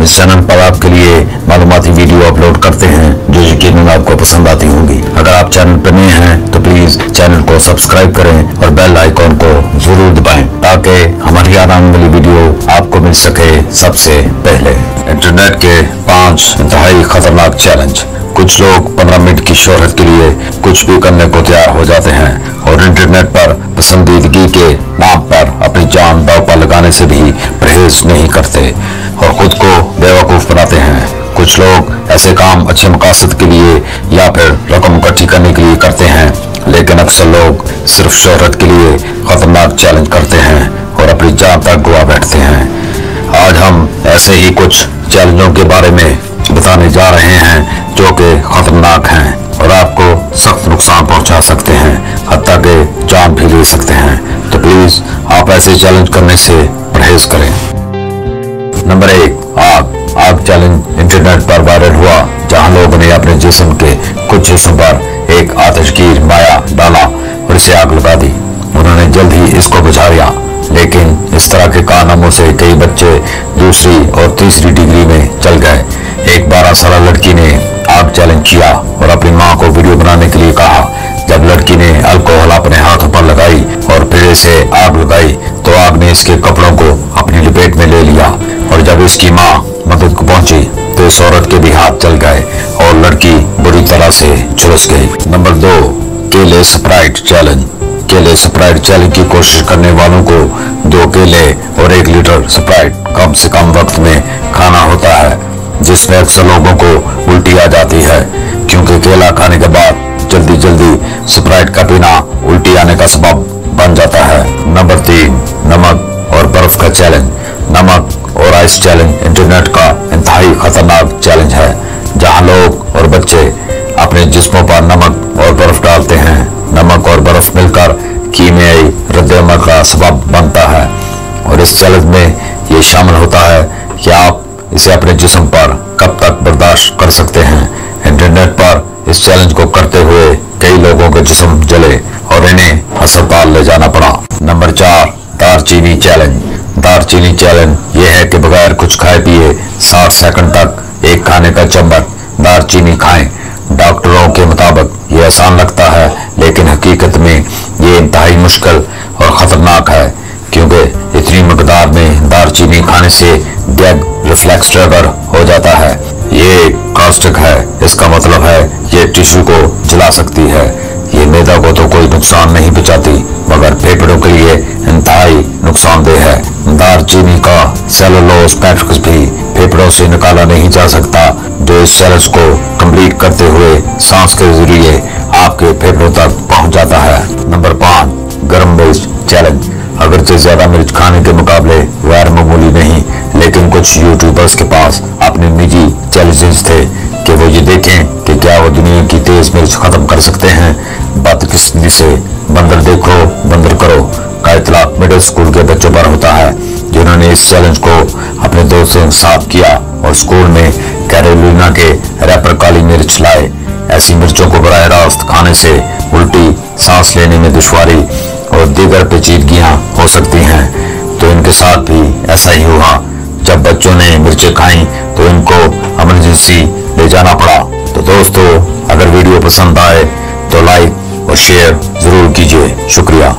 इस चैनल पर आपके लिए मालूमाती वीडियो अपलोड करते हैं जो यकीनन आपको पसंद आती होंगी। अगर आप चैनल पर नए हैं तो प्लीज चैनल को सब्सक्राइब करें और बेल आइकॉन को जरूर दबाएं ताकि हमारी आने वाली वीडियो आपको मिल सके सबसे पहले। इंटरनेट के 5 इंतहाई खतरनाक चैलेंज। कुछ लोग 15 मिनट की शोहरत के लिए कुछ भी करने को तैयार हो जाते हैं और इंटरनेट पर पसंदीदगी के नाम पर अपनी जान दांव पर लगाने से भी परहेज नहीं करते और खुद को बेवकूफ बनाते हैं। कुछ लोग ऐसे काम अच्छे मकासद के लिए या फिर रकम इकट्ठी करने के लिए करते हैं, लेकिन अक्सर लोग सिर्फ शोहरत के लिए खतरनाक चैलेंज करते हैं और अपनी जान तक गवा बैठते हैं। आज हम ऐसे ही कुछ चैलेंजों के बारे में बताने जा रहे हैं जो कि खतरनाक हैं और आपको सख्त नुकसान पहुंचा सकते हैं, हत्ता के जान भी ले सकते हैं। तो प्लीज आप ऐसे चैलेंज करने से परहेज करें। नंबर 1, आग चैलेंज इंटरनेट पर वायरल हुआ, जहां लोगों ने अपने जिस्म के कुछ हिस्सों पर एक आतिशगीर माया डाला और इसे आग लगा दी। उन्होंने जल्द ही इसको बुझा लिया, लेकिन इस तरह के कारनामों से कई बच्चे दूसरी और तीसरी डिग्री में चल गए। एक 12 साल लड़की ने आग चैलेंज किया और अपनी मां को वीडियो बनाने के लिए कहा। जब लड़की ने अल्कोहल अपने हाथों पर लगाई और फिर इसे आग लगाई तो आग ने इसके कपड़ों को अपनी लपेट में ले लिया और जब इसकी मां मदद को पहुंची तो इस औरत के भी हाथ जल गए और लड़की बुरी तरह से झुलस गई। नंबर 2, केले स्प्राइट चैलेंज। केले स्प्राइट चैलेंज की कोशिश करने वालों को 2 केले और 1 लीटर स्प्राइट कम से कम वक्त में खाना होता है, जिसमें अक्सर लोगों को उल्टी आ जाती है क्योंकि केला खाने के बाद जल्दी स्प्राइट का पीना उल्टी आने का सबब बन जाता है। नंबर 3, नमक और बर्फ का चैलेंज। नमक और आइस चैलेंज इंटरनेट का इंतहाई खतरनाक चैलेंज है, जहां लोग और बच्चे अपने जिस्मों पर नमक और बर्फ डालते हैं। नमक और बर्फ मिलकर कीमियाई रद्द-ए-अमल का सबब बनता है और इस चैलेंज में ये शामिल होता है कि आप इसे अपने जिस्म पर कब तक बर्दाश्त कर सकते हैं। इंटरनेट पर इस चैलेंज को करते हुए कई लोगों के जिस्म जले और इन्हें अस्पताल ले जाना पड़ा। नंबर 4, दारचीनी चैलेंज। दारचीनी चैलेंज ये है कि बगैर कुछ खाए पिए 60 सेकंड तक एक खाने का चम्मच दारचीनी खाएं। डॉक्टरों के मुताबिक ये आसान लगता है, लेकिन हकीकत में ये इंतहाई मुश्किल और खतरनाक है क्योंकि इतनी मकदार में दारचीनी खाने से गैग रिफ्लेक्स ट्रिगर हो जाता है। ये कास्टिक है, इसका मतलब है ये टिश्यू को जला सकती है। ये मैदा को तो कोई नुकसान नहीं पहुंचाती मगर फेफड़ों के लिए इंतहाई नुकसानदेह है। दारचीनी का सेलुलोज मैट्रिक्स भी फेफड़ों से निकाला नहीं जा सकता, जो इस चैलेंज को कंप्लीट करते हुए सांस के जरिए आपके फेफड़ों तक पहुंच जाता है। नंबर 5, गरम मिर्च चैलेंज। अगरचे ज्यादा मिर्च खाने के मुकाबले गैर मामूली नहीं, लेकिन कुछ यूट्यूबर्स के पास अपने निजी चैलेंजेस थे कि वो ये देखें कि क्या वो दुनिया की तेज मिर्च खत्म कर सकते हैं। बदकिस्मती से बंदर देखो बंदर करो का इतलाक मिडिल स्कूल के बच्चों पर होता है, जिन्होंने इस चैलेंज को अपने दोस्तों के साथ किया और स्कूल में कैरोलिना के रैपर काली मिर्च लाए। ऐसी मिर्चों को बराह रास्त खाने से उल्टी, सांस लेने में दुश्वारी और दीगर पेचीदगियां हो सकती हैं। तो इनके साथ भी ऐसा ही हुआ। जब बच्चों ने मिर्चें खाई तो इनको इमरजेंसी ले जाना पड़ा। तो दोस्तों, अगर वीडियो पसंद आए तो लाइक और शेयर जरूर कीजिए। शुक्रिया।